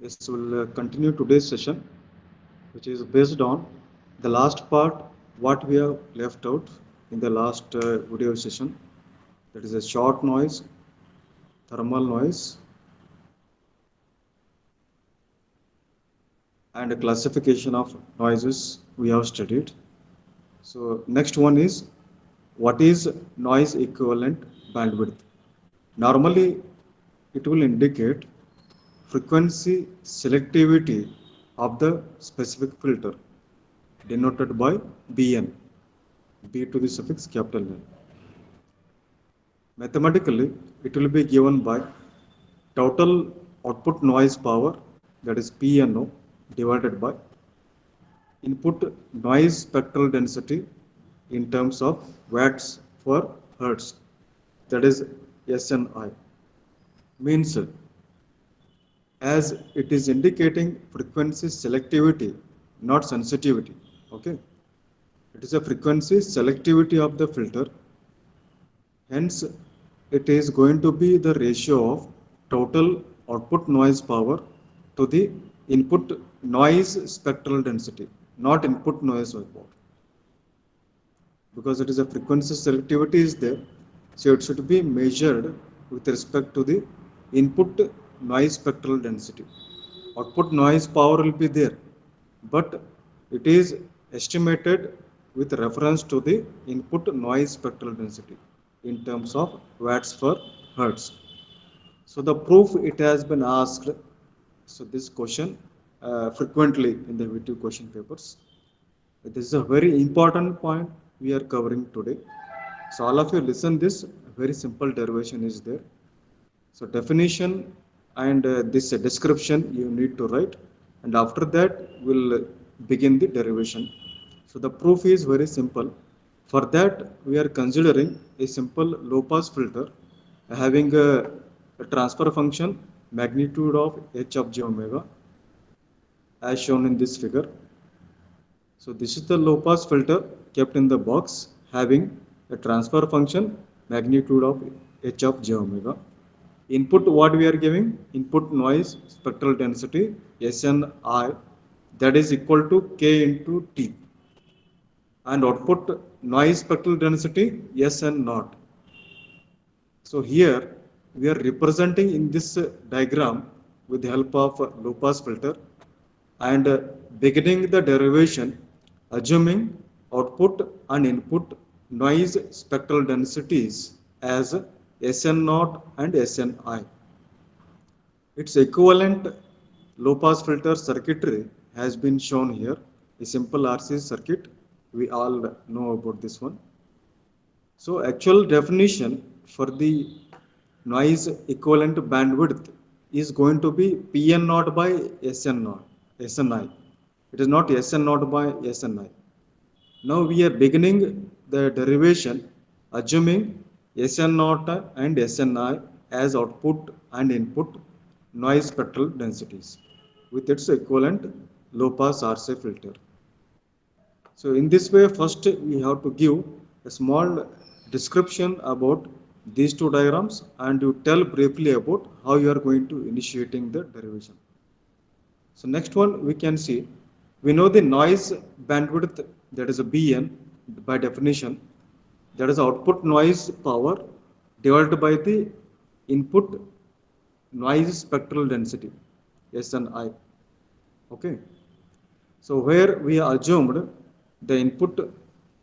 Yes, we'll continue today's session, which is based on the last part, what we have left out in the last video session. That is a short noise, thermal noise, and a classification of noises we have studied. So next one is what is noise equivalent bandwidth? Normally, it will indicate frequency selectivity of the specific filter denoted by Bn, B to the suffix capital N. Mathematically, it will be given by total output noise power, that is PNO, divided by input noise spectral density in terms of watts per hertz, that is SNI. Means as it is indicating frequency selectivity, not sensitivity. Okay, it is a frequency selectivity of the filter. Hence, it is going to be the ratio of total output noise power to the input noise spectral density, not input noise power, because it is a frequency selectivity is there. So it should be measured with respect to the input noise spectral density. Output noise power will be there, but it is estimated with reference to the input noise spectral density in terms of watts per hertz. So the proof it has been asked. So this question frequently in the VT question papers. This is a very important point we are covering today. So all of you listen this. Very simple derivation is there. So definition and this description you need to write, and after that we'll begin the derivation. So the proof is very simple. For that we are considering a simple low pass filter having a transfer function magnitude of h of j omega as shown in this figure. So this is the low pass filter kept in the box having a transfer function magnitude of h of j omega. Input what we are giving? Input noise spectral density SNI, that is equal to K into T, and output noise spectral density SN naught. So here we are representing in this diagram with the help of low pass filter, and beginning the derivation assuming output and input noise spectral densities as Sn naught and Sni. Its equivalent low pass filter circuitry has been shown here, a simple RC circuit. We all know about this one. So actual definition for the noise equivalent bandwidth is going to be Pn naught by Sn naught, Sni. It is not Sn naught by Sni. Now we are beginning the derivation assuming Sn naught and Sni as output and input noise spectral densities with its equivalent low pass RC filter. So in this way, first we have to give a small description about these two diagrams, and you tell briefly about how you are going to initiating the derivation. So next one we can see, we know the noise bandwidth, that is a Bn by definition, that is output noise power divided by the input noise spectral density SNI. Okay. So where we assumed the input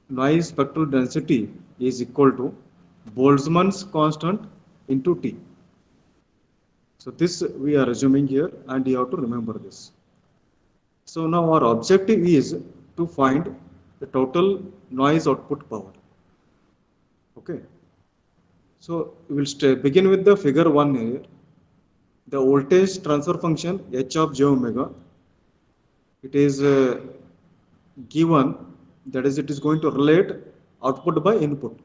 noise spectral density is equal to Boltzmann's constant into T. So this we are assuming here, and you have to remember this. So now our objective is to find the total noise output power. Okay. So we will begin with the figure 1 here. The voltage transfer function h of j omega, it is given, that is it is going to relate output by input.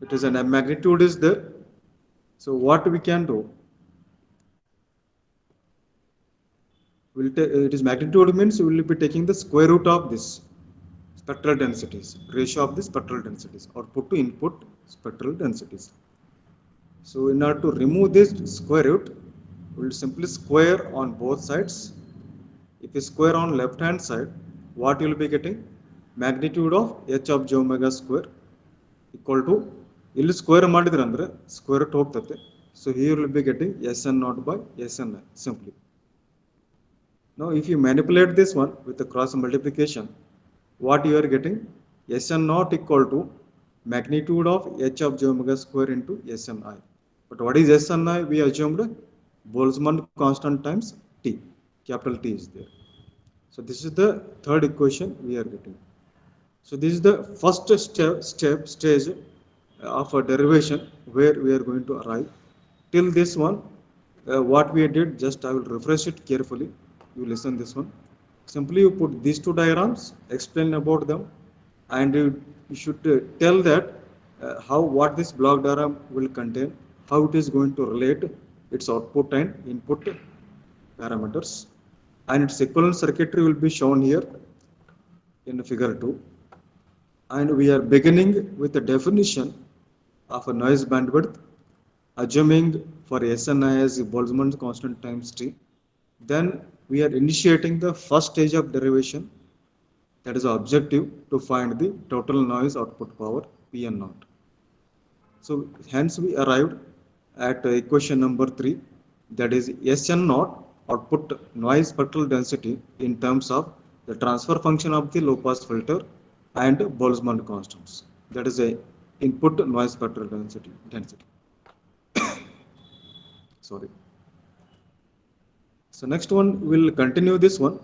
It is a magnitude is there. So what we can do, it is magnitude means we will be taking the square root of this spectral densities, ratio of the spectral densities, output to input spectral densities. So in order to remove this square root, we'll simply square on both sides. If you square on left hand side, what you will be getting? Magnitude of h of j omega square equal to, ಇಲ್ಲಿ square ಮಾಡಿದ್ರೆ ಅಂದ್ರೆ square root ಹೋಗ್ತದೆ. So here you will be getting Sn naught by Sn simply. Now if you manipulate this one with the cross multiplication, what you are getting? Sn naught equal to magnitude of h of j omega square into Sni. But what is Sni? We assumed Boltzmann constant times t. Capital T is there. So this is the third equation we are getting. So this is the first stage of a derivation where we are going to arrive. Till this one, what we did, just I will refresh it carefully. You listen this one. Simply you put these two diagrams, explain about them, and you should tell that what this block diagram will contain, how it is going to relate its output and input parameters, and its equivalent circuitry will be shown here in figure 2. And we are beginning with the definition of a noise bandwidth, assuming for Sni as Boltzmann constant times t. Then we are initiating the first stage of derivation, that is the objective to find the total noise output power Pn naught. So hence we arrived at equation number 3, that is Sn naught output noise spectral density in terms of the transfer function of the low pass filter and Boltzmann constants. That is a input noise spectral density. Sorry. So next one we'll continue this one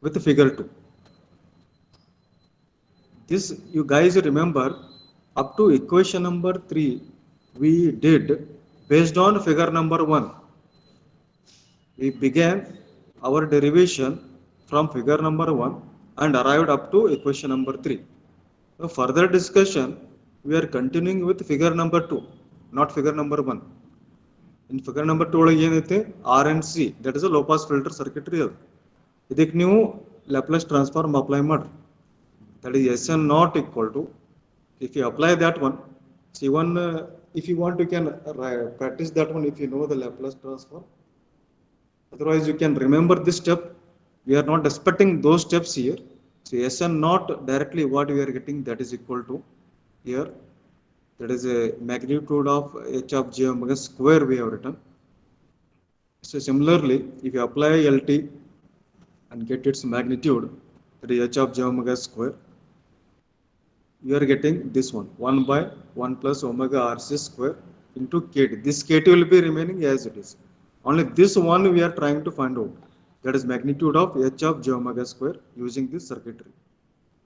with the figure 2. This you guys remember up to equation number 3 we did based on figure number 1. We began our derivation from figure number 1 and arrived up to equation number 3. So further discussion we are continuing with figure number 2, not figure number 1. In figure number 2 ಒಳಗೆ ಏನೈತೆ RNC, that is a low pass filter circuitry ಅದು. ಇದಕ್ಕೆ ನೀವು Laplace transform apply ಮಾಡ್ರಿ. That is Sn naught equal to, if you apply that one, see one, if you want you can practice that one if you know the Laplace transform. Otherwise you can remember this step. We are not expecting those steps here. So Sn naught directly what we are getting, that is equal to here, that is a magnitude of h of j omega square we have written. So similarly, if you apply Lt and get its magnitude, that is h of j omega square, you are getting this one, 1 by 1 plus omega rc square into kt. This kt will be remaining as it is. Only this one we are trying to find out, that is magnitude of h of j omega square using this circuitry.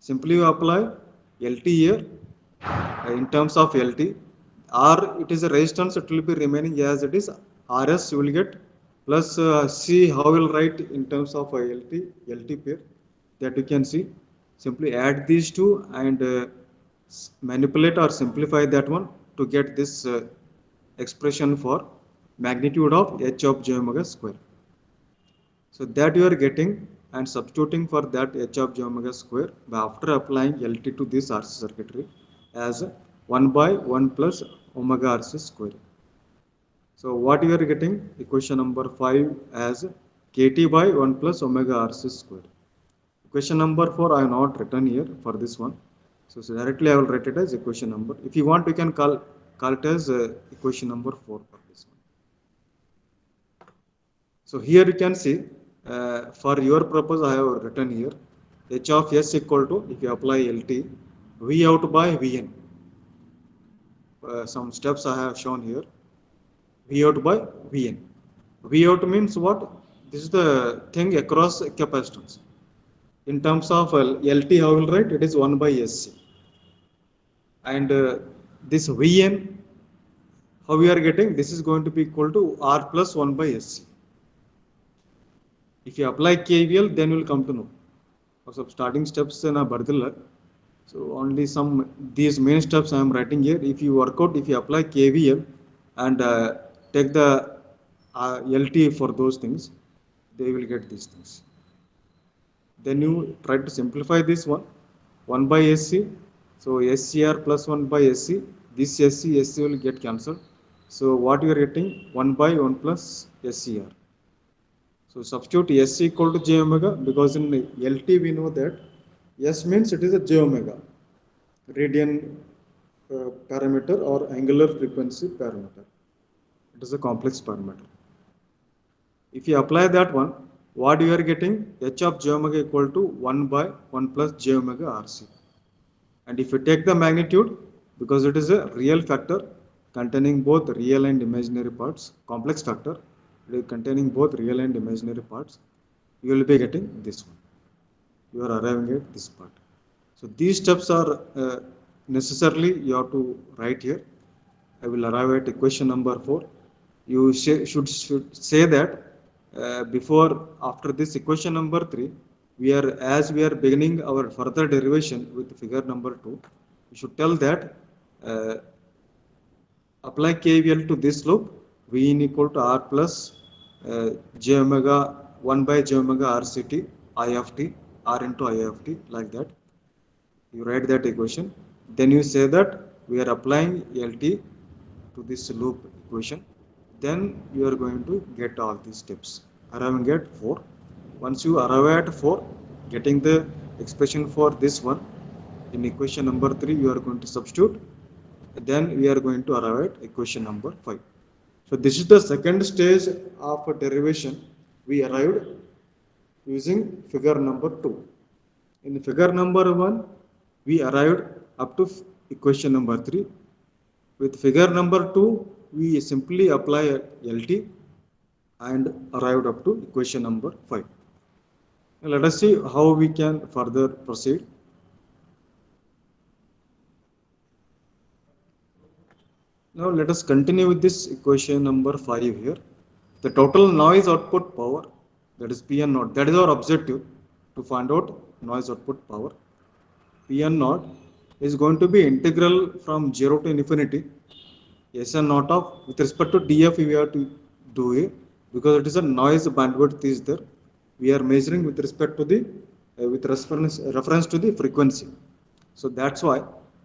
Simply you apply Lt here in terms of Lt. R it is a resistance, it will be remaining as it is. Rs you will get plus C, how will write in terms of Lt pair, that you can see. Simply add these two and manipulate or simplify that one to get this expression for magnitude of h of j omega square. So that you are getting, and substituting for that h of j omega square after applying Lt to this RC circuitry as 1 by 1 plus omega RC square. So what you are getting, equation number 5 as kt by 1 plus omega RC square. Equation number 4 I have not written here for this one. So directly I will write it as equation number. If you want, you can call it as equation number 4 for this one. So here you can see, for your purpose I have written here h of s equal to, if you apply Lt, V out by Vn. Some steps I have shown here. V out by Vn. V out means what? This is the thing across capacitance. In terms of Lt, how will write? It is 1 by Sc. And this Vn, how we are getting? This is going to be equal to R plus 1 by Sc. If you apply KVL, then you will come to know. Some starting steps na bardilla. So only some these main steps I am writing here. If you work out, if you apply KVL and take the Lt for those things, they will get these things. Then you try to simplify this one, 1 by Sc. So Scr plus 1 by Sc. This Sc will get cancelled. So what you are getting? 1 by 1 plus SCR. So substitute S equal to j omega, because in LT we know that S means it is a j omega, radian parameter or angular frequency parameter. It is a complex parameter. If you apply that one, what you are getting? H of j omega equal to 1 by 1 plus j omega RC. And if you take the magnitude, because it is a real factor containing both real and imaginary parts, complex factor containing both real and imaginary parts, you will be getting this one. You are arriving at this part. So these steps are necessarily you have to write here. I will arrive at equation number 4. You should say that before after this equation number 3, we are beginning our further derivation with figure number 2. You should tell that uh, apply KVL to this loop. V in equal to R plus j omega 1 by j omega RCT I of t, R into I of t, like that. You write that equation. Then you say that we are applying LT to this loop equation. Then you are going to get all these steps. Arriving at 4. Once you arrive at 4, getting the expression for this one in equation number 3, you are going to substitute. Then we are going to arrive at equation number 5. So this is the second stage of derivation. We arrived using figure number 2. In figure number 1, we arrived up to equation number 3. With figure number 2, we simply apply LT and arrived up to equation number 5. Now let us see how we can further proceed. Now let us continue with this equation number 5 here. The total noise output power, that is P n naught, that is our objective, to find out noise output power. P n naught is going to be integral from 0 to infinity S n naught of, with respect to df we have to do it, because it is a noise bandwidth is there. We are measuring with respect to the with reference to the frequency. So that's why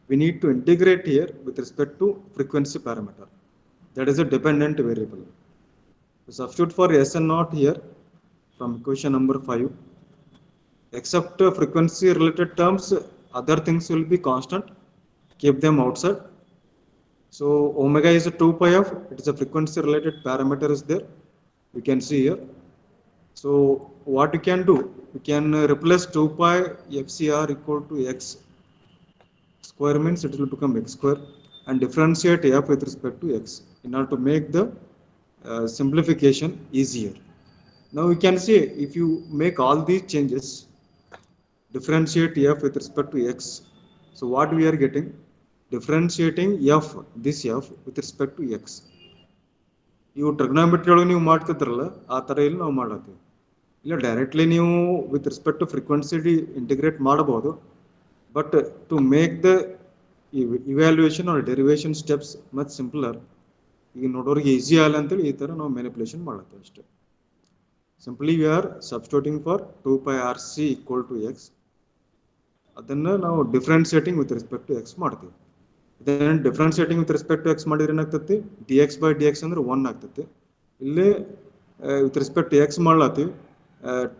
we need to integrate here with respect to frequency parameter. That is a dependent variable. So substitute for S n naught here from equation number 5. Except frequency related terms, other things will be constant. Keep them outside. So omega is a 2 pi of, it is a frequency related parameter is there. You can see here. So what you can do, you can replace 2 pi FCR equal to x square, means it will become x square, and differentiate f with respect to x in order to make the simplification easier. Now we can see if you make all these changes, differentiate f with respect to x. So what we are getting? Differentiating f, this f with respect to x. ಇವು trigonometry ಒಳಗೆ ನೀವು ಮಾಡ್ತಿದ್ರಲ್ಲ ಆ ಥರ ಇಲ್ಲಿ ನಾವು ಮಾಡತ್ತೀವಿ. ಇಲ್ಲ directly ನೀವು with respect to frequency integrate ಮಾಡಬಹುದು, but to make the evaluation or derivation steps much simpler, ಈಗ ನೋಡೋರಿಗೆ ಈಸಿ ಆಗಲ್ಲ ಅಂತೇಳಿ ಈ ಥರ ನಾವು ಮ್ಯಾನಿಪುಲೇಷನ್ ಮಾಡತ್ತೀವಿ ಅಷ್ಟೇ. Simply we are substituting for 2 pi RC equal to x, ಅದನ್ನು ನಾವು differentiating with respect to x ಮಾಡ್ತೀವಿ. ಇದನ್ನು differentiating with respect to x ಮಾಡಿದ್ರೆ ಏನಾಗ್ತೈತಿ? D x by d x ಅಂದ್ರೆ 1 ಆಗ್ತೈತಿ. ಇಲ್ಲಿ ವಿತ್ ರೆಸ್ಪೆಕ್ಟ್ ಟು ಎಕ್ಸ್ ಮಾಡ್ಲತ್ತೀವಿ,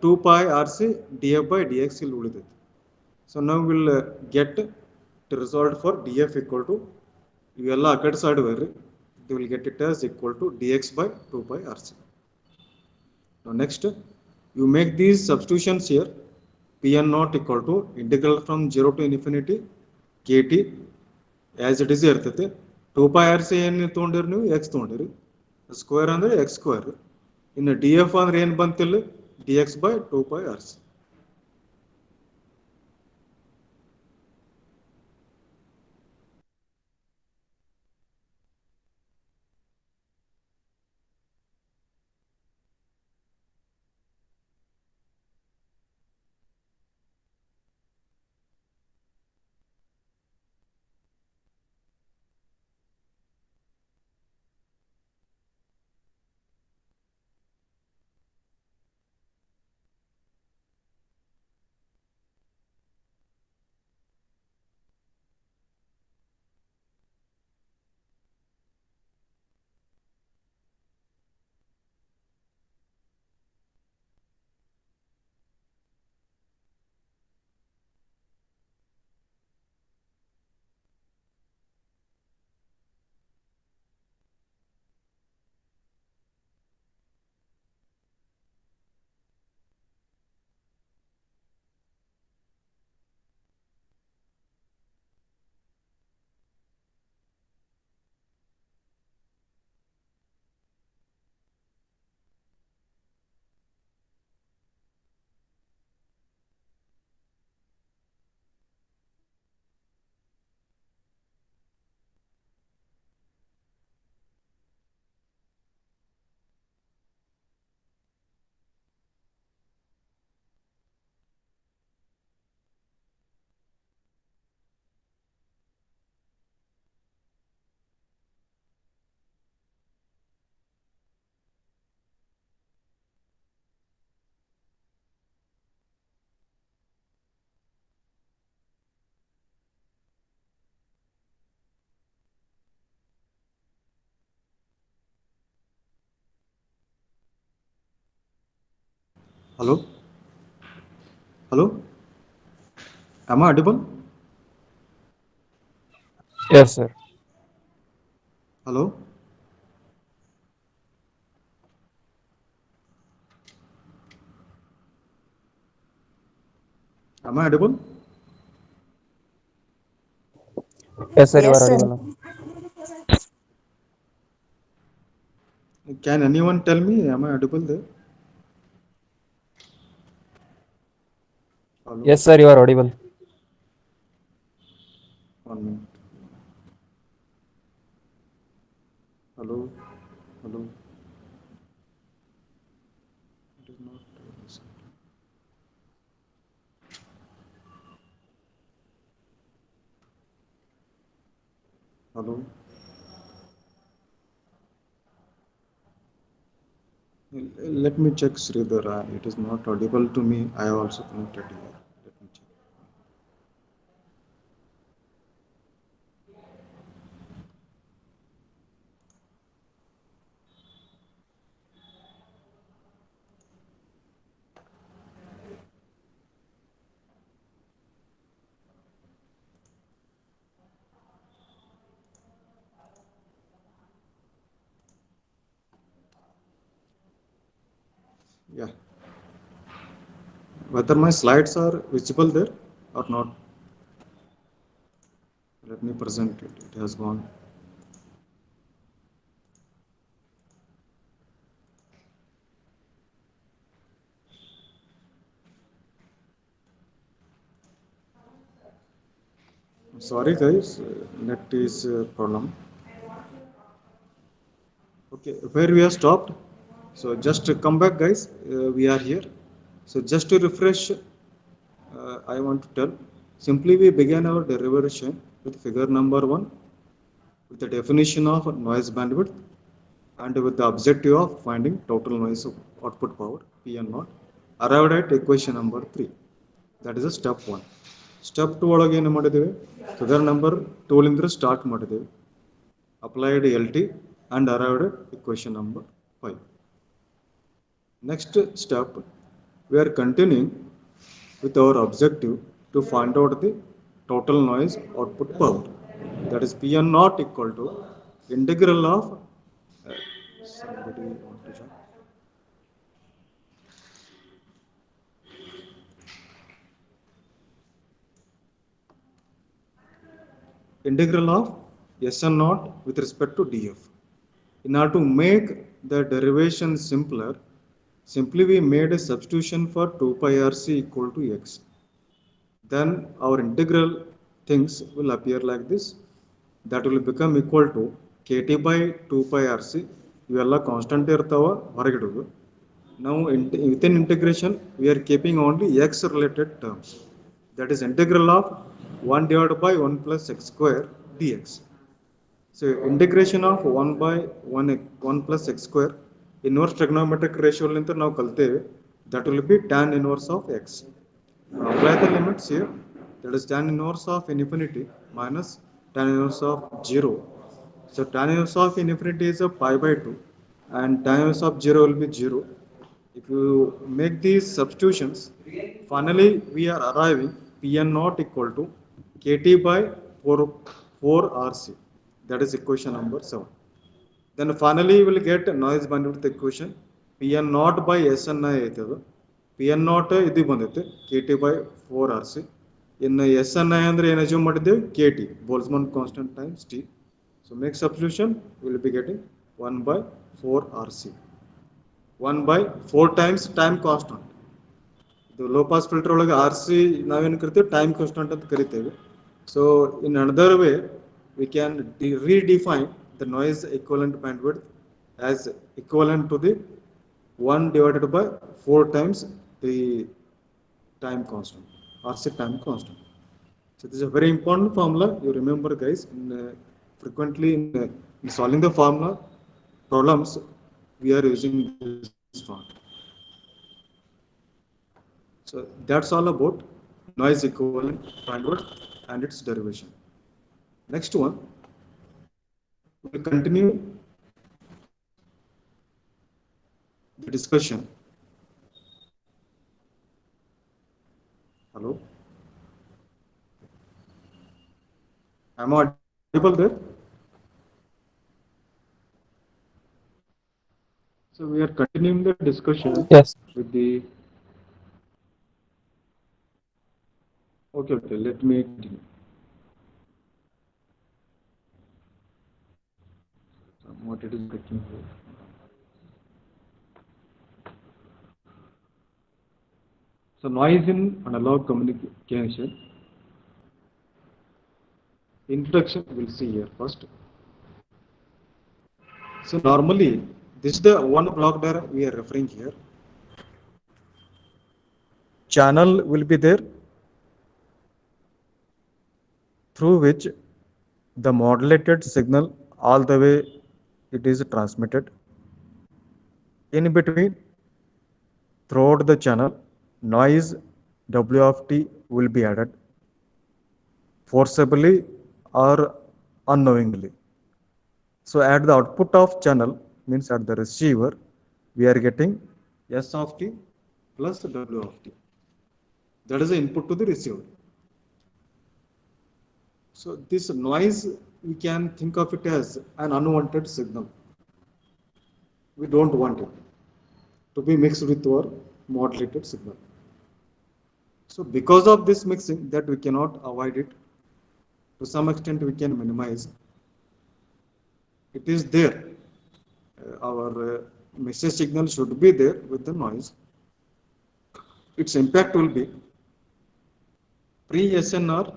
2 pi RC d f by d x ಇಲ್ಲಿ ಉಳಿತೈತಿ. ಸೊ ನಾವು will get the result for d f equal to, ಇವೆಲ್ಲ ಆ ಕಡೆ ಸೈಡ್ ಬರ್ರಿ, the will get it as equal to d x by 2 pi RC. Now next, you make these substitutions here. P n naught equal to integral from 0 to infinity kt as it is ಇರ್ತೈತೆ. 2 pi RC ಏನು ತೊಗೊಂಡಿರಿ ನೀವು? X ತೊಗೊಂಡಿರಿ, square ಅಂದರೆ x square. ಇನ್ನು d f ಅಂದ್ರೆ ಏನು ಬಂತಿಲ್ಲ? D x by 2 pi RC. Hello? Hello? Am I audible? Yes, sir. Hello? Am I audible? Yes, sir. You are Yes, sir. audible now. Can anyone tell me, am I audible there? Hello? Yes, sir. You are audible. One minute. Hello? Hello? It is not. Hello? Let me check, Sridhar. It is not audible to me. I also connected here. Let me check. Yeah. Whether my slides are visible there or not, let me present it. It has gone. Sorry, guys. Net is problem. Okay, where we have stopped. So just to come back, guys. We are here. So just to refresh, I want to tell. Simply, we began our derivation with figure number one, with the definition of noise bandwidth, and with the objective of finding total noise of output power P and naught, arrived at equation number 3. That is a step 1. Step 2 ಒಳಗೆ ಏನು ಮಾಡಿದ್ದೇವೆ, figure number 2 ಲಿಂದ start ಮಾಡಿದ್ದೇವೆ, applied LT and arrived at equation number 5. Next step, we are continuing with our objective to find out the total noise output power. That is P n naught equal to integral of somebody want to join? Integral of Sn naught with respect to df. In order to make the derivation simpler, simply we made a substitution for 2 pi rc equal to x. Then our integral things will appear like this. That will become equal to kt by 2 pi rc. ಇವೆಲ್ಲ constant ಇರ್ತಾವ ಹೊರಗಿಡೋದು. Now within integration we are keeping only x related terms. That is integral of 1 divided by 1 plus x square dx. So integration of 1 by 1 plus x square inverse trigonometric ratio ಲಿಂತ ನಾವು ಕಲ್ತೇವೆ. That will be tan inverse of x. Apply the limits here. That is tan inverse of infinity minus tan inverse of 0. So tan inverse of infinity is a pi by 2 and tan inverse of 0 will be 0. If you make these substitutions, finally we are arriving Pn naught equal to Kt by 4 RC. That is equation number 7. Then finally we will get noise bandwidth equation. Pn naught by Sni ಆಯ್ತದ. Pn naught ಇದು ಬಂದೈತೆ Kt by 4 RC. ಇನ್ನು Sni ಅಂದ್ರೆ ಏನು assume ಮಾಡಿದ್ದೇವೆ Kt, Boltzmann constant times T. So make substitution, we will be getting 1 by 4 RC. 1 by 4 times time constant. ಇದು low pass filter ಒಳಗೆ R C ನಾವೇನು ಕರಿತೀವಿ ಟೈಮ್ ಕಾನ್ಸ್ಟಂಟ್ ಅಂತ ಕರಿತೇವೆ. So in another way we can redefine the noise equivalent bandwidth as equivalent to the 1 divided by 4 times the time constant, RC time constant. So this is a very important formula. You remember, guys, frequently in solving the formula problems, we are using this formula. So that's all about noise equivalent bandwidth and its derivation. Next one, we'll continue the discussion Hello? Am I audible there? So we are continuing the discussion Yes. with the. Okay, let me continue. What it is getting here. So noise in analog communication. Introduction we'll see here first. So normally this is the one block diagram we are referring here. Channel will be there through which the modulated signal all the way it is transmitted. In between, throughout the channel, noise W of t will be added forcibly or unknowingly. So at the output of channel means at the receiver, we are getting S of t plus W of t. That is the input to the receiver. So this noise, we can think of it as an unwanted signal. We don't want it to be mixed with our modulated signal. So because of this mixing that we cannot avoid it, to some extent we can minimize. It is there. Our message signal should be there with the noise. Its impact will be pre-SNR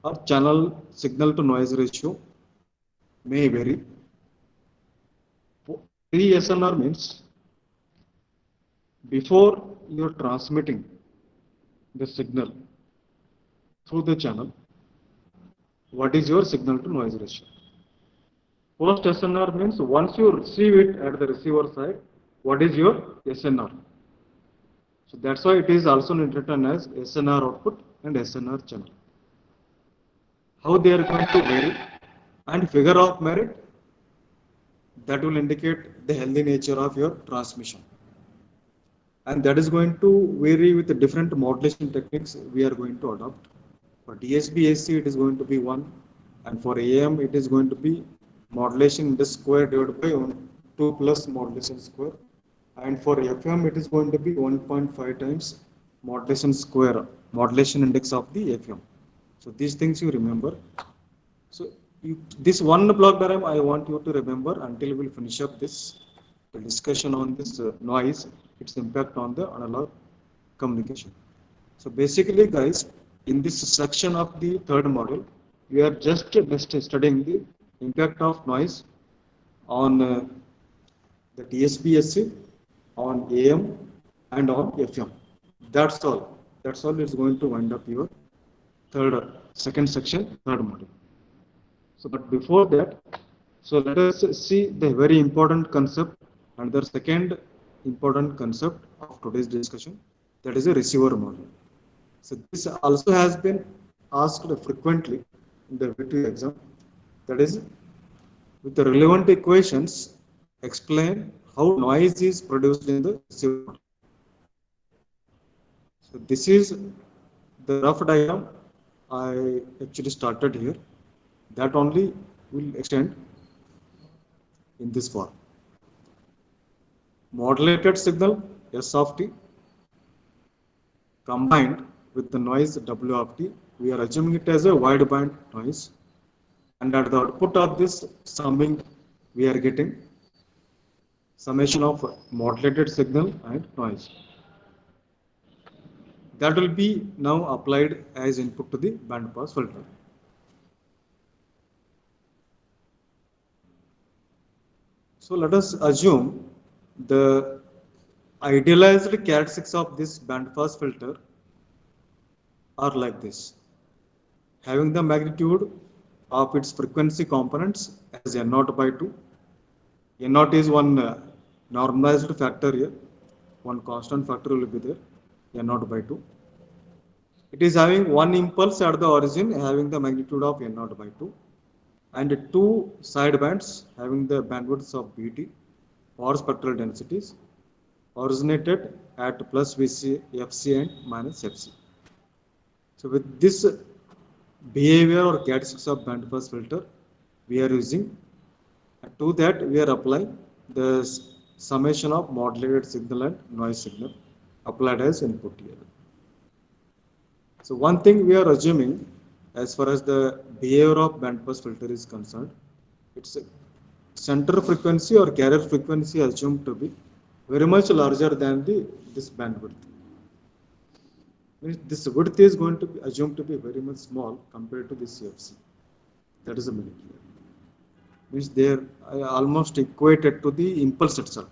or channel signal to noise ratio may vary. Pre-SNR means before you're transmitting the signal through the channel, what is your signal to noise ratio? Post SNR means once you receive it at the receiver side, what is your SNR? So that's why it is also written as SNR output and SNR channel. How they are going to vary and figure of merit, that will indicate the healthy nature of your transmission. And that is going to vary with the different modulation techniques we are going to adopt. For DSB AC it is going to be 1, and for AM it is going to be modulation index square divided by 2 plus modulation square, and for FM it is going to be 1.5 times modulation square, modulation index of the FM. So these things you remember. So this one block diagram I want you to remember until we will finish up this discussion on this noise, its impact on the analog communication. So basically guys, in this section of the third module, we are just studying the impact of noise on the DSP-SC, on AM and on FM. That's all. That's all is going to wind up your second section, third module. So, but before that, so let us see the very important concept, another second important concept of today's discussion, that is a receiver model. So this also has been asked frequently in the VT exam, that is with the relevant equations, explain how noise is produced in the receiver model. So this is the rough diagram I actually started here. That only will extend in this form. Modulated signal S of t combined with the noise W of t, we are assuming it as a wideband noise, and at the output of this summing we are getting summation of modulated signal and noise. That will be now applied as input to the band pass filter. So let us assume the idealized characteristics of this band pass filter are like this, having the magnitude of its frequency components as N0 by 2. N0 is one normalized factor here, one constant factor will be there, N0 by 2. It is having one impulse at the origin having the magnitude of N0 by 2, and two side bands having the bandwidths of BT or spectral densities originated at plus VC, FC and minus FC. So with this behavior or characteristics of band pass filter, we are using. To that, we are applying the summation of modulated signal and noise signal applied as input here. So one thing we are assuming as far as the behavior of band pass filter is concerned, its center frequency or carrier frequency assumed to be very much larger than the this bandwidth. Means this width is going to be assumed to be very much small compared to this CFC. That is a minute here. Means they are almost equated to the impulse itself.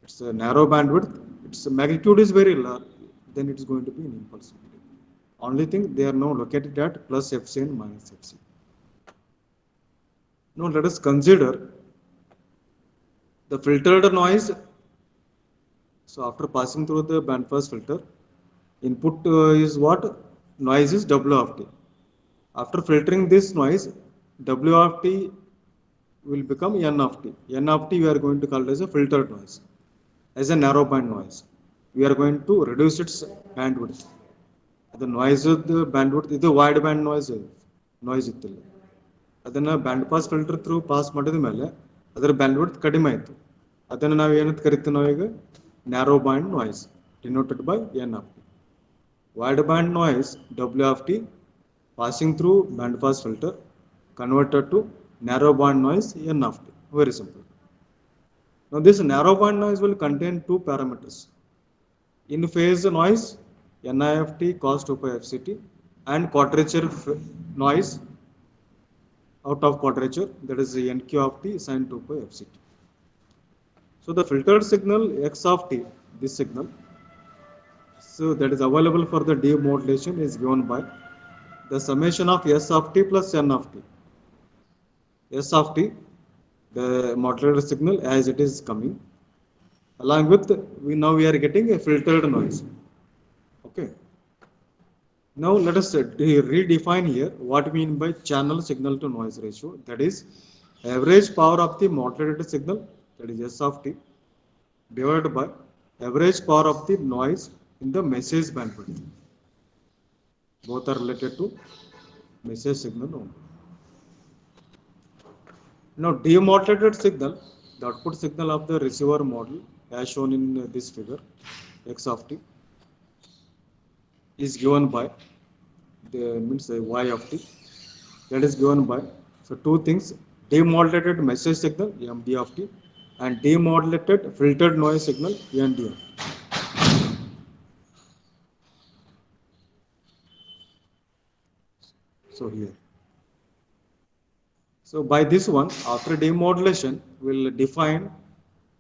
It's a narrow bandwidth. Its magnitude is very large. Then it is going to be an impulse. Only thing they are now located at plus FC and minus FC. Now let us consider the filtered noise. So after passing through the bandpass filter, input is what? Noise is W of t. After filtering this noise, W of t will become N of t. N of t we are going to call it as a filtered noise, as a narrow band noise. We are going to reduce its bandwidth. The noise of the bandwidth is the wide band noise ಇತ್ತಿಲ್ಲ. ಅದನ್ನು band pass filter through pass ಮಾಡಿದ ಮೇಲೆ ಅದರ bandwidth ಕಡಿಮೆ ಆಯಿತು. ಅದನ್ನು ನಾವು ಏನಂತ ಕರಿತೀವಿ ನಾವೀಗ narrow band noise denoted by N of T. wide band noise W of t passing through band pass filter converted to narrow band noise N of t. Very simple. Now this narrow band noise will contain two parameters. In phase noise Ni of t cos 2 pi fct and quadrature noise out of quadrature, that is Nq of t sin 2 pi fct. So the filtered signal x of t, this signal, so that is available for the demodulation is given by the summation of S of t plus N of t. S of t, the modulated signal as it is coming, along with we are getting a filtered noise. Okay. Now let us redefine here what we mean by channel signal to noise ratio. That is average power of the modulated signal, that is S of t, divided by average power of the noise in the message bandwidth. Both are related to message signal only. Now demodulated signal, the output signal of the receiver model as shown in this figure, x of t, is given by the means y of t, that is given by, so two things, demodulated message signal md of t and demodulated filtered noise signal nd of t. So here, so by this one, after demodulation, we'll define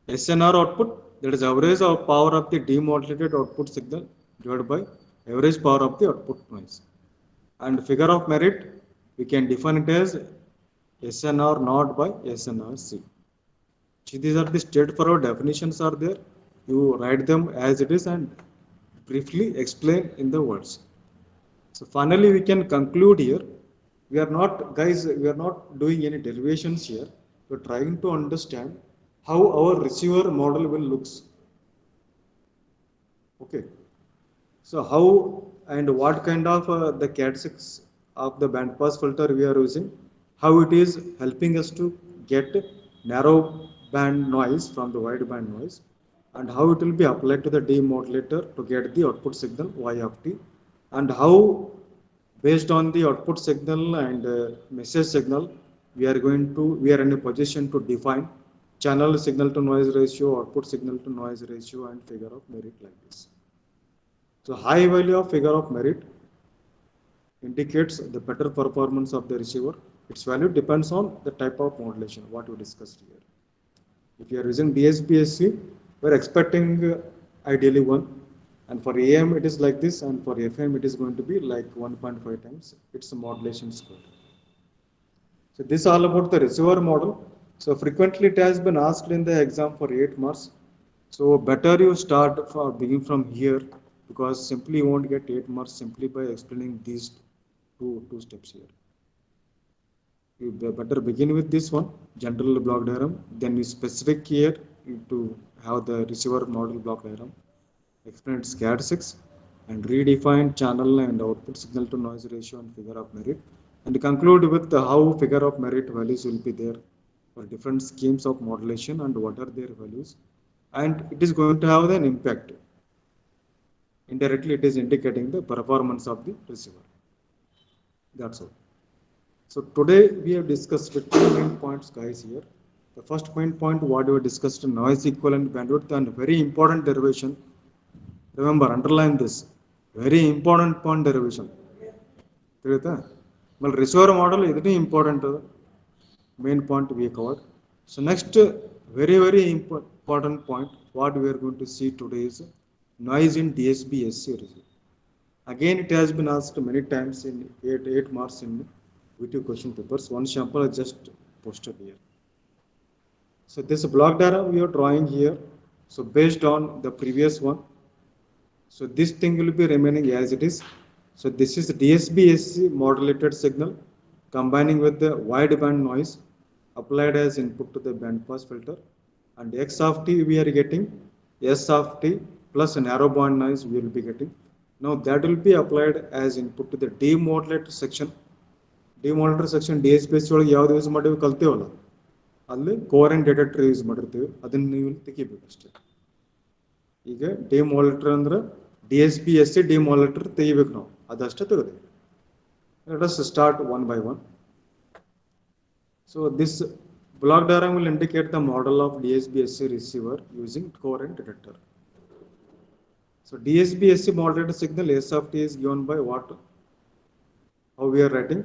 SNR output, that is average of power of the demodulated output signal divided by average power of the output noise. And figure of merit, we can define it as SNR naught by SNRC. So these are the straightforward definitions are there. You write them as it is and briefly explain in the words. So finally, we can conclude here. We are not, guys, we are not doing any derivations here. We are trying to understand how our receiver model will looks. Okay. So how and what kind of the characteristics of the band pass filter we are using, how it is helping us to get narrow band noise from the wide band noise, and how it will be applied to the demodulator to get the output signal y of t, and how based on the output signal and message signal we are in a position to define channel signal to noise ratio, output signal to noise ratio, and figure of merit like this. So high value of figure of merit indicates the better performance of the receiver. Its value depends on the type of modulation, what we discussed here. If you are using DSP-SC, we are expecting ideally 1, and for AM it is like this, and for FM it is going to be like 1.5 times its modulation square. So this is all about the receiver model. So frequently it has been asked in the exam for 8 marks. So better you start for beginning from here, because simply you won't get 8 marks simply by explaining these two steps here. You better begin with this one, general block diagram, then you specific here to have the receiver model block diagram, explain its characteristics, and redefine channel and output signal to noise ratio and figure of merit, and conclude with how figure of merit values will be there for different schemes of modulation and what are their values, and it is going to have an impact. Indirectly, it is indicating the performance of the receiver. That's all. So today we have discussed the two main points, guys. Here, the first main point what we discussed noise equivalent bandwidth and very important derivation. Remember, underline this. Very important point derivation. ತಿಳಿತಾ well receiver model ಇದನ್ನೇ important main point we covered. So next very important point what we are going to see today is noise in DSP-SC receiver. Again, it has been asked many times in 8 marks in VT question papers. One sample I just posted here. So this block diagram we are drawing here. So based on the previous one, so this thing will be remaining as it is. So this is DSP-SC modulated signal combining with the wideband noise applied as input to the band pass filter, and X of t we are getting S of t plus a narrow band noise we will be getting. Now that will be applied as input to the demodulator section. Demodulator section DSP-SC ಒಳಗೆ ಯಾವ್ದು use ಮಾಡಿವಿ ಕಲ್ತೀವಲ್ಲ, ಅಲ್ಲಿ ಕೋರೆಂಟ್ detector use ಮಾಡಿರ್ತೀವಿ, ಅದನ್ನ ನೀವು ತೆಗಿಬೇಕು ಅಷ್ಟೇ. ಈಗ ಡಿಮೋಲೇಟರ್ ಅಂದ್ರೆ DSP-SC ಡಿಮೋಲೇಟರ್ ತೆಗಿಬೇಕು ನಾವು, ಅದಷ್ಟೇ ತೆಗೆದು. Let us start one by one. So this block diagram will indicate the model of DSP-SC receiver using coherent detector. So DSP-SC modulated signal S of t is given by what? How we are writing?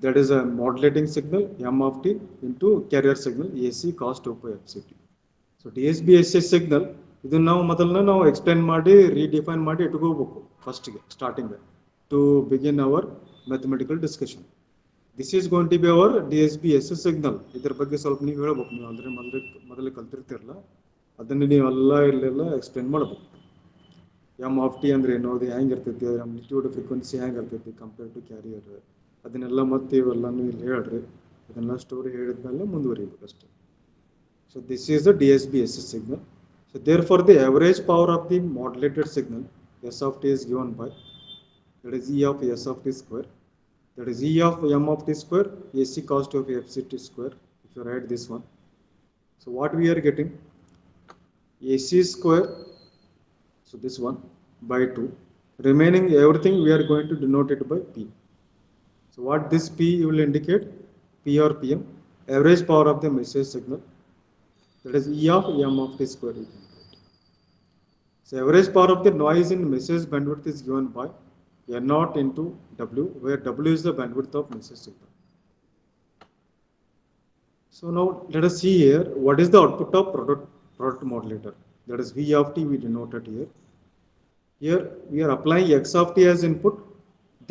That is a modulating signal M of t into carrier signal AC cos 2 pi FCT. So DSP-SC signal ಇದನ್ನ ನಾವು ಮೊದಲನೇ ನಾವು explain ಮಾಡಿ redefine ಮಾಡಿ ಇಟ್ಕೋಬೇಕು ಫಸ್ಟ್ಗೆ starting to begin our mathematical discussion. This is going to be our DSP-SC signal. ಇದ್ರ ಬಗ್ಗೆ ಸ್ವಲ್ಪ ನೀವು ಹೇಳ್ಬೇಕು, ನೀವು ಅಂದರೆ ಮೊದಲೇ ಕಲ್ತಿರ್ತಿರಲ್ಲ ಅದನ್ನು ನೀವೆಲ್ಲ ಇಲ್ಲೆಲ್ಲ ಎಕ್ಸ್ಪ್ಲೈನ್ ಮಾಡ್ಬೇಕು. ಎಮ್ ಆಫ್ ಟಿ ಅಂದರೆ ಏನು, ಅದು ಹೆಂಗೆ ಇರ್ತೈತಿ, ಆಂಪ್ಲಿಟ್ಯೂಡ್ ಫ್ರೀಕ್ವೆನ್ಸಿ ಹೆಂಗೆ ಇರ್ತೈತಿ ಕಂಪೇರ್ ಟು ಕ್ಯಾರಿಯರ್, ಅದನ್ನೆಲ್ಲ ಮತ್ತೆ ಇವೆಲ್ಲನೂ ಇಲ್ಲಿ ಹೇಳ್ರಿ. ಅದನ್ನೆಲ್ಲ ಸ್ಟೋರಿ ಹೇಳಿದ್ಮೇಲೆ ಮುಂದುವರಿಬೇಕು ಅಷ್ಟೇ. So this is the DSP-SC signal. So therefore the average power of the modulated signal S of t is given by, that is E of S of t square, that is E of M of t square AC cos 2 of FCT square. If you write this one, so what we are getting AC square, so this one by 2, remaining everything we are going to denote it by P. So what this P will indicate, P or PM, average power of the message signal, that is E of M of t square. So average power of the noise in message bandwidth is given by N0 into W, where W is the bandwidth of message signal. So now let us see here what is the output of product modulator, that is V of t we denoted here. Here we are applying X of t as input,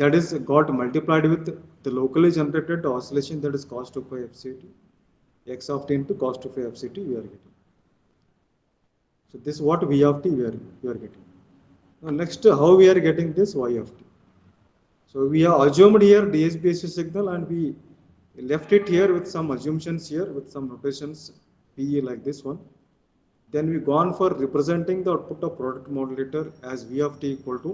that is got multiplied with the locally generated oscillation, that is cos 2 pi FCT. X of t into cos 2 pi FCT we are getting. So this what V of t we are getting. Now next, how we are getting this Y of t. So we have assumed here DSP-SC signal and we left it here with some assumptions here with some notations P like this one. Then we gone for representing the output of product modulator as V of t equal to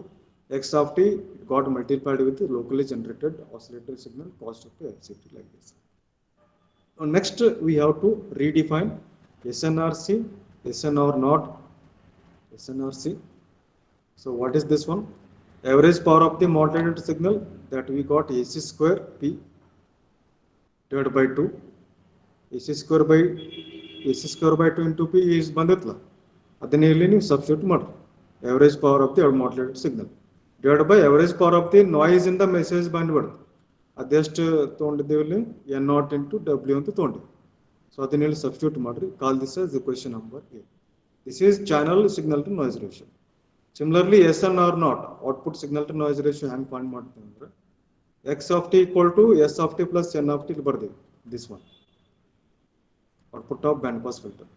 X of t got multiplied with the locally generated oscillator signal cos 2 pi FCT like this. Now next we have to redefine SNRC, SNR0, SNRC. So what is this one? Average power of the modulated signal that we got AC square P divided by 2. AC square by 2 into P is ಬಂದಿತ್ತಲ್ಲ, ಅದನ್ನ ಇಲ್ಲಿ ನೀವು substitute ಮಾಡಿ average power of the modulated signal divided by average power of the noise in the message bandwidth. ಅದೆಷ್ಟು ತೊಗೊಂಡಿದ್ದೀವಿ ಇಲ್ಲಿ N0 into W ಅಂತ ತೊಗೊಂಡಿದ್ದೀವಿ. So ಅದನ್ನ ಇಲ್ಲಿ ಸಬ್ಸ್ಟಿಟ್ಯೂಟ್ ಮಾಡ್ರಿ. Call this as equation number A. This is channel signal to noise ratio. Similarly SNR0 output signal to noise ratio hang find ಮಾಡ್ತೀವಿ ಅಂದ್ರೆ X of t equal to S of t plus N of t ಬರ್ತೀವಿ. This one output of band pass filter.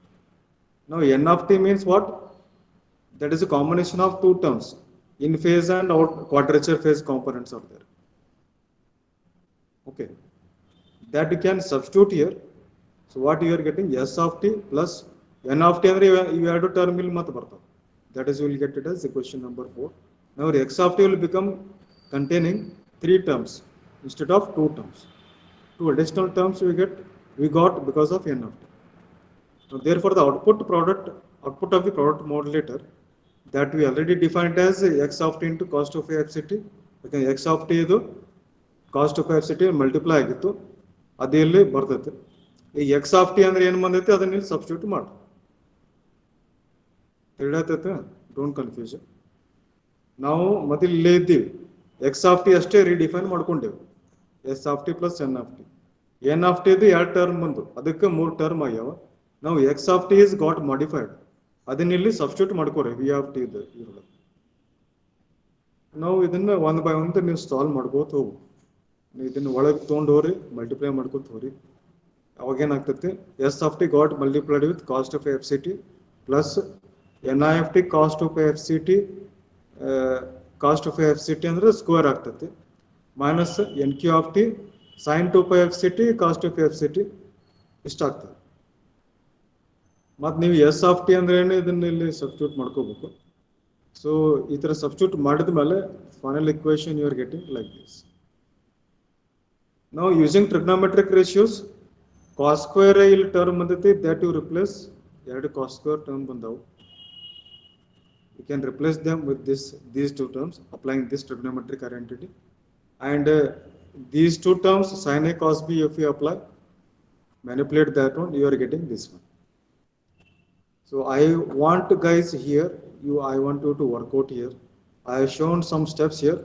Now N of t means what? That is a combination of two terms, in phase and out quadrature phase components are there. Okay, that you can substitute here. So what you are getting, S of t plus N of t, you have to terminal mat barta. That is, you will get it as equation number 4. Now x of t will become containing 3 terms instead of 2 terms. 2 additional terms we got because of n of t. So therefore, the output of the product modulator that we already defined as x of t into cost of a fct. Because x of t ಇದು cost of fct multiply ಆಗಿತ್ತು, ಅದೇ ಇಲ್ಲಿ ಬರ್ತೈತೆ. ಈ X of T ಅಂದ್ರೆ ಏನು ಬಂದೈತೆ ಅದನ್ನ ಇಲ್ಲಿ ಸಬ್ಸ್ಟಿಟ್ಯೂಟ್ ಮಾಡಿ ತಿಳಿಯತೈತೆ, ಡೋಂಟ್ ಕನ್ಫ್ಯೂಷನ್. ನಾವು ಮೊದಲು ಇಲ್ಲೇ ಇದ್ದೀವಿ, ಎಕ್ಸ್ ಆಫ್ ಟಿ ಅಷ್ಟೇ ರೀಡಿಫೈನ್ ಮಾಡ್ಕೊಂಡೇವೆ, s of t plus n of t. N of t ಇದು 2 ಟರ್ಮ್ ಬಂದು, ಅದಕ್ಕೆ 3 ಟರ್ಮ್ ಆಗ್ಯಾವ. ನಾವು x of t is got modified, ಅದನ್ನ ಇಲ್ಲಿ ಸಬ್ಸ್ಟಿಟ್ಯೂಟ್ ಮಾಡ್ಕೋರಿ ವಿ ಆಫ್ ಟಿ ಇದು ಇರೋದು. ನಾವು ಇದನ್ನ 1 by 1 ನೀವು ಸಾಲ್ವ್ ಮಾಡ್ಕೋತ ಹೋಗು. ಇದನ್ನ ಒಳಗೆ ತೊಗೊಂಡು ಹೋಗ್ರಿ, ಮಲ್ಟಿಪ್ಲೈ ಮಾಡ್ಕೊತ ಹೋಗ್ರಿ. ಅವಾಗ ಏನಾಗ್ತೈತಿ, s of t got multiplied with cos of f c t plus n i f t cos of f c t, cos of f c t ಅಂದ್ರೆ ಸ್ಕ್ವೇರ್ ಆಗ್ತೈತಿ, minus n q of t sine 2 pi f c t cos of f c t ಇಷ್ಟ ಆಗ್ತದೆ. ಮತ್ತು ನೀವು S of T ಅಂದ್ರೆ ಏನು ಇದನ್ನ ಇಲ್ಲಿ ಸಬ್ಸ್ಟಿಟ್ಯೂಟ್ ಮಾಡ್ಕೋಬೇಕು. ಸೊ ಈ ಥರ ಸಬ್ಸ್ಟಿಟ್ಯೂಟ್ ಮಾಡಿದ ಮೇಲೆ final equation you are getting like this. ನಾವು using trigonometric ratios, cos square ಇಲ್ಲಿ ಟರ್ಮ್ ಬಂದೈತಿ, that you replace, 2 cos square term ಬಂದವು. You can replace them with these 2 terms, applying this trigonometric identity, and these 2 terms sin a cos b, if you apply, manipulate that one, you are getting this one. So I want guys here, I want you to work out here. I have shown some steps here.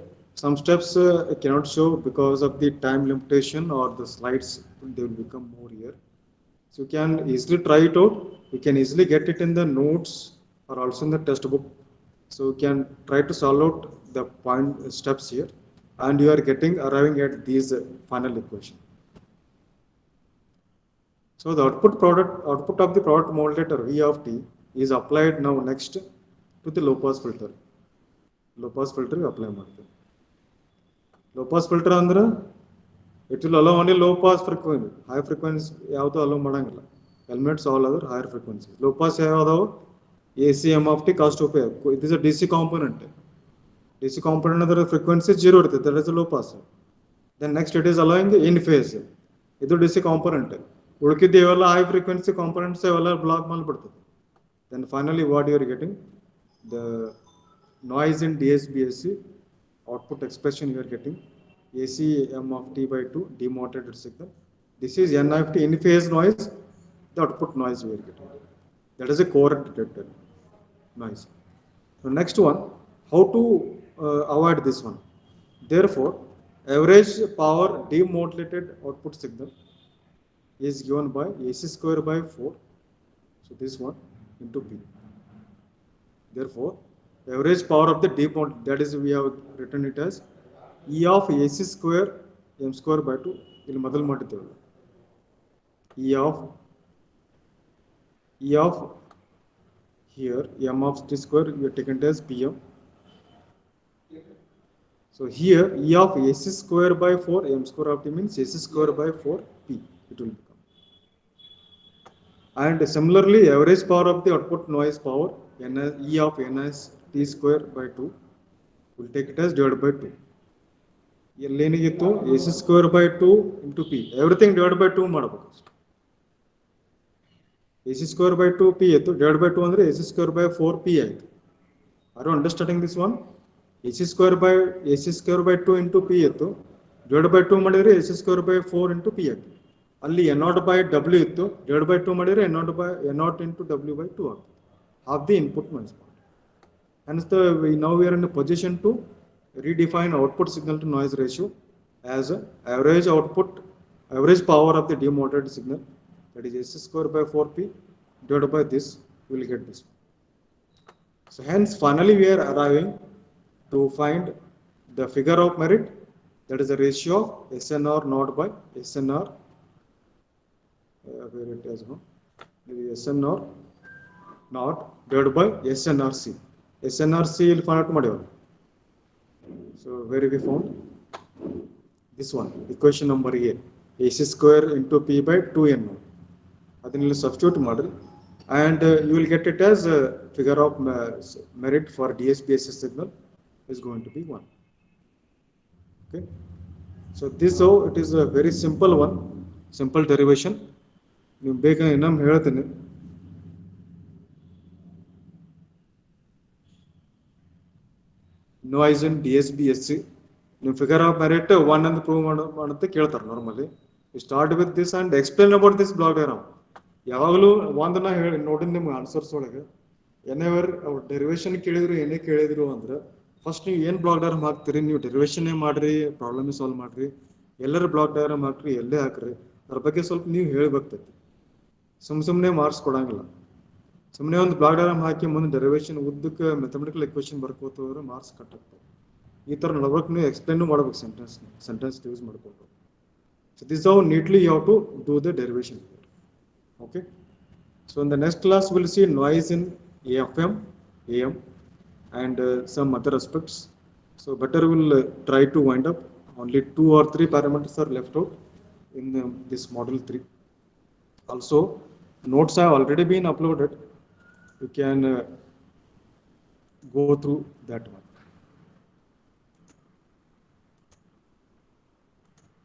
Some steps I cannot show because of the time limitation, or the slides they will become more here. So you can easily try it out. You can easily get it in the notes or also in the test book. So you can try to solve out the point steps here, and you are arriving at these final equation. So the output of the product modulator V of t is applied now next to the low pass filter. Low pass filter apply ಮಾಡ್ತೀವಿ. Low pass filter ಅಂದ್ರೆ it will allow only low pass frequency, high frequency ಯಾವುದು allow ಮಾಡಂಗಿಲ್ಲ. Elements all other higher frequencies. Low pass ಯಾವ್ದಾವು, ACM of t cost of a, it is a DC component. DC component ಅದರ frequency 0 ಇರ್ತದೆ, that is a low pass. Then next it is allowing in phase, ಇದು DC component. ಉಳಿಕಿದ್ದು ಇವೆಲ್ಲ high frequency components ಇವೆಲ್ಲ block ಮಾಡಿಬಿಡ್ತದೆ. Then finally what you are getting, the noise in DSBSC output expression you are getting, ACM of t by 2 demodulated signal. This is N of t in phase noise, the output noise we are getting. That is a core detected noise. So next one, how to avoid this one. Therefore, average power demodulated output signal is given by AC square by 4. So this one into P. Therefore, average power of the demodulated, that is we have written it as E of AC square m square by 2. ಇಲ್ಲಿ ಮೊದಲು ಮಾಡಿದ್ದೇವೆ. E of here m of t square you are taken as Pm. So here E of AC square by 4 m square of t means AC square by 4 P it will become. And similarly, average power of the output noise power E of ns t square by 2 will take it as divided by 2. ಏನಿಗಿತ್ತು AC square by 2 into P, everything divided by 2 ಮಾಡಬೇಕು. AC square by 2 P ಇತ್ತು, divided by 2 ಅಂದ್ರೆ AC square by 4 P ಆಯಿತು. Are you understanding this one? AC square by 2 into P ಇತ್ತು, divided by 2 ಮಾಡಿದ್ರೆ AC square by 4 into P ಆಯಿತು. ಅಲ್ಲಿ n0 by W ಇತ್ತು, divided by 2 ಮಾಡಿದ್ರೆ n0 into W by 2 ಆಗ್ತದೆ. Half the input noise part. Hence now we are in a position to redefine output signal to noise ratio as average power of the demodulated signal, that is AC square by 4P divided by this, we will get this. So hence finally we are arriving to find the figure of merit, that is the ratio of SNR naught by SNR, where it is no, SNR naught divided by SNRC. SNRC will find out ಮಾಡಿದ್ರು. So where we found this one, equation number A, AC square into P by 2n0. ಅದನ್ನೆಲ್ಲ substitute ಮಾಡ್ರಿ, and you will get it as a figure of merit for DSBSS signal. is going to be 1. Okay, so this how it is a very simple one, simple derivation. ನೀವು ಬೇಗ ಇನ್ನೊಮ್ಮೆ ಹೇಳ್ತೀನಿ. Noise in DSBSC, ನೀವು figure of merit 1 ಅಂತ prove ಮಾಡುತ್ತೆ ಕೇಳ್ತಾರೆ normally. You start with this and explain about this block diagram. ಯಾವಾಗಲೂ ಒಂದನ್ನ ಹೇಳಿ ನೋಡಿ ನಿಮ್ಗೆ ಆನ್ಸರ್ಸ್ ಒಳಗೆ ಎನೆವರ್ ಅವ್ರು ಡೆರಿವೇಶನ್ ಕೇಳಿದ್ರು ಏನೇ ಕೇಳಿದ್ರು ಅಂದ್ರೆ ಫಸ್ಟ್ ನೀವು ಏನು ಬ್ಲಾಕ್ ಡಯಾಗ್ರಾಮ್ ಹಾಕ್ತೀರಿ, ನೀವು ಡೆರಿವೇಶನ್ನೇ ಮಾಡ್ರಿ, ಪ್ರಾಬ್ಲಮ್ ಸಾಲ್ವ್ ಮಾಡ್ರಿ, ಎಲ್ಲರ ಬ್ಲಾಕ್ ಡಯಾಗ್ರಾಮ್ ಹಾಕ್ರಿ, ಎಲ್ಲೇ ಹಾಕ್ರಿ, ಅದ್ರ ಬಗ್ಗೆ ಸ್ವಲ್ಪ ನೀವು ಹೇಳ್ಬೇಕಾಗ್ತೈತಿ. ಸುಮ್ಮನೆ ಮಾರ್ಕ್ಸ್ ಕೊಡಂಗಿಲ್ಲ. ಸುಮ್ಮನೆ ಒಂದು ಬ್ಲಾಕ್ ಡಯಾಗ್ರಾಮ್ ಹಾಕಿ ಮುಂದೆ ಡೆರಿವೇಶನ್ ಉದ್ದಕ್ಕೆ ಮೆಥಮೆಟಿಕಲ್ ಇಕ್ವೇಶನ್ ಬರ್ಕೋತ ಹೋದ್ರೆ ಮಾರ್ಕ್ಸ್ ಕಟ್ ಆಗ್ತವೆ. ಈ ಥರ ನಡ್ಬೇಕು, ನೀವು ಎಕ್ಸ್ಪ್ಲೇನ್ ಮಾಡ್ಬೇಕು ಸೆಂಟೆನ್ಸ್ ಯೂಸ್ ಮಾಡ್ಕೊಂಡು. So this how neatly you have to do the derivation. Okay, so in the next class we'll see noise in AFM, AM and some other aspects. So better we'll try to wind up. Only 2 or 3 parameters are left out in this model 3. Also notes have already been uploaded. You can go through that one.